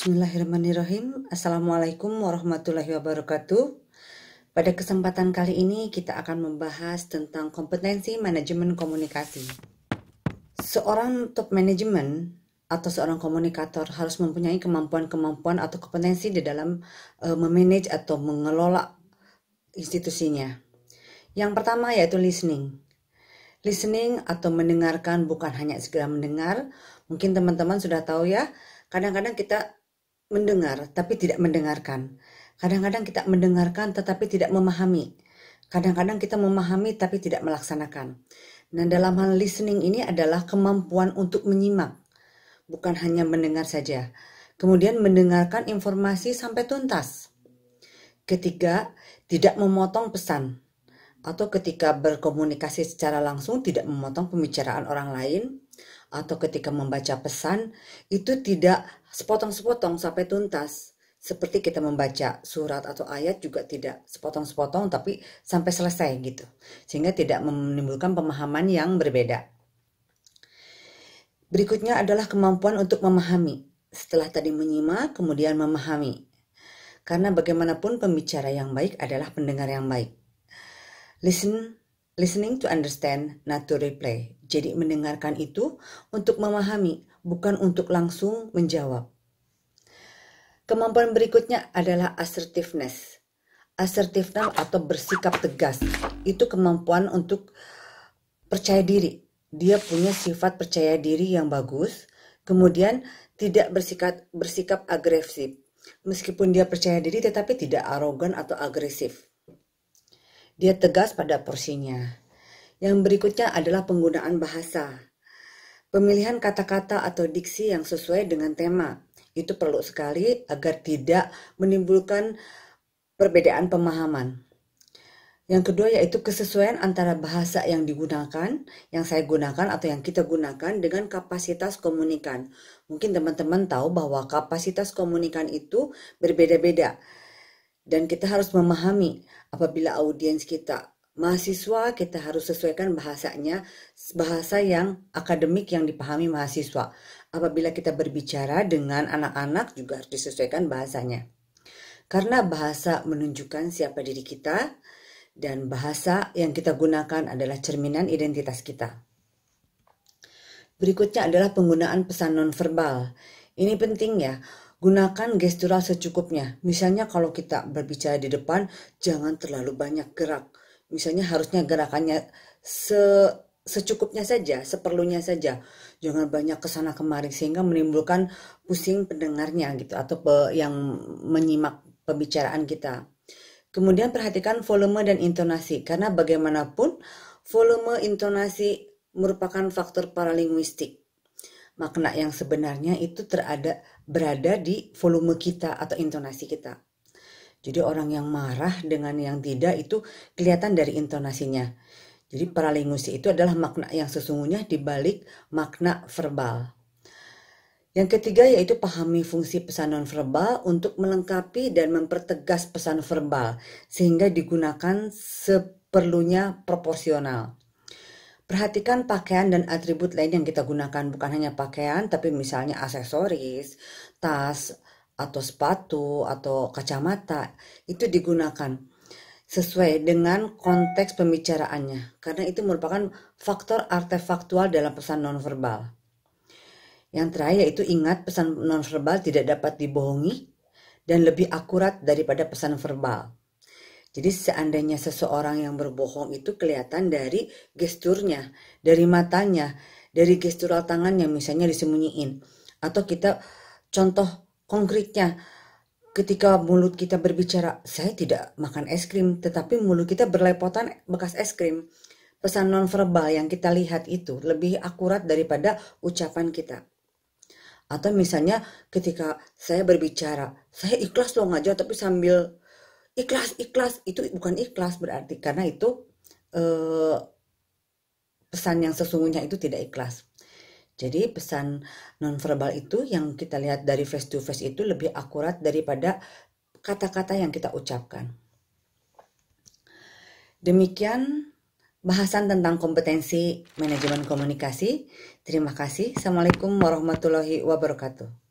Bismillahirrahmanirrahim. Assalamualaikum warahmatullahi wabarakatuh. Pada kesempatan kali ini kita akan membahas tentang kompetensi manajemen komunikasi. Seorang top manajemen atau seorang komunikator harus mempunyai kemampuan-kemampuan atau kompetensi di dalam memanage atau mengelola institusinya. Yang pertama yaitu listening. Listening atau mendengarkan bukan hanya segera mendengar. Mungkin teman-teman sudah tahu ya, kadang-kadang kita mendengar tapi tidak mendengarkan. Kadang-kadang kita mendengarkan tetapi tidak memahami. Kadang-kadang kita memahami tapi tidak melaksanakan. Nah, dalam hal listening ini adalah kemampuan untuk menyimak, bukan hanya mendengar saja. Kemudian mendengarkan informasi sampai tuntas. Ketiga, tidak memotong pesan. Atau ketika berkomunikasi secara langsung tidak memotong pembicaraan orang lain. Atau ketika membaca pesan itu tidak sepotong-sepotong sampai tuntas. Seperti kita membaca surat atau ayat juga tidak sepotong-sepotong tapi sampai selesai gitu. Sehingga tidak menimbulkan pemahaman yang berbeda. Berikutnya adalah kemampuan untuk memahami. Setelah tadi menyimak, kemudian memahami. Karena bagaimanapun pembicara yang baik adalah pendengar yang baik. Listening to understand, not to reply. Jadi mendengarkan itu untuk memahami, bukan untuk langsung menjawab. Kemampuan berikutnya adalah assertiveness. Assertiveness atau bersikap tegas. Itu kemampuan untuk percaya diri. Dia punya sifat percaya diri yang bagus. Kemudian tidak bersikap agresif. Meskipun dia percaya diri tetapi tidak arogan atau agresif. Dia tegas pada porsinya. Yang berikutnya adalah penggunaan bahasa. Pemilihan kata-kata atau diksi yang sesuai dengan tema. Itu perlu sekali agar tidak menimbulkan perbedaan pemahaman. Yang kedua yaitu kesesuaian antara bahasa yang digunakan, yang saya gunakan atau yang kita gunakan dengan kapasitas komunikan. Mungkin teman-teman tahu bahwa kapasitas komunikan itu berbeda-beda. Dan kita harus memahami apabila audiens kita mahasiswa, kita harus sesuaikan bahasanya, bahasa yang akademik yang dipahami mahasiswa. Apabila kita berbicara dengan anak-anak juga harus disesuaikan bahasanya. Karena bahasa menunjukkan siapa diri kita dan bahasa yang kita gunakan adalah cerminan identitas kita. Berikutnya adalah penggunaan pesan nonverbal. Ini penting ya. Gunakan gestural secukupnya. Misalnya kalau kita berbicara di depan, jangan terlalu banyak gerak. Misalnya harusnya gerakannya secukupnya saja, seperlunya saja. Jangan banyak kesana kemari sehingga menimbulkan pusing pendengarnya gitu atau yang menyimak pembicaraan kita. Kemudian perhatikan volume dan intonasi karena bagaimanapun volume intonasi merupakan faktor paralinguistik. Makna yang sebenarnya itu berada di volume kita atau intonasi kita. Jadi orang yang marah dengan yang tidak itu kelihatan dari intonasinya. Jadi paralinguistik itu adalah makna yang sesungguhnya di balik makna verbal. Yang ketiga yaitu pahami fungsi pesan nonverbal untuk melengkapi dan mempertegas pesan verbal sehingga digunakan seperlunya proporsional. Perhatikan pakaian dan atribut lain yang kita gunakan, bukan hanya pakaian tapi misalnya aksesoris, tas, atau sepatu, atau kacamata, itu digunakan sesuai dengan konteks pembicaraannya, karena itu merupakan faktor artefaktual dalam pesan nonverbal. Yang terakhir yaitu ingat pesan nonverbal tidak dapat dibohongi dan lebih akurat daripada pesan verbal. Jadi seandainya seseorang yang berbohong itu kelihatan dari gesturnya, dari matanya, dari gestural tangan yang misalnya disembunyiin. Atau kita contoh konkretnya ketika mulut kita berbicara, saya tidak makan es krim, tetapi mulut kita berlepotan bekas es krim. Pesan nonverbal yang kita lihat itu lebih akurat daripada ucapan kita. Atau misalnya ketika saya berbicara, saya ikhlas loh ngajar tapi sambil ikhlas itu bukan ikhlas berarti karena itu pesan yang sesungguhnya itu tidak ikhlas. Jadi pesan nonverbal itu yang kita lihat dari face to face itu lebih akurat daripada kata-kata yang kita ucapkan. Demikian bahasan tentang kompetensi manajemen komunikasi. Terima kasih. Assalamualaikum warahmatullahi wabarakatuh.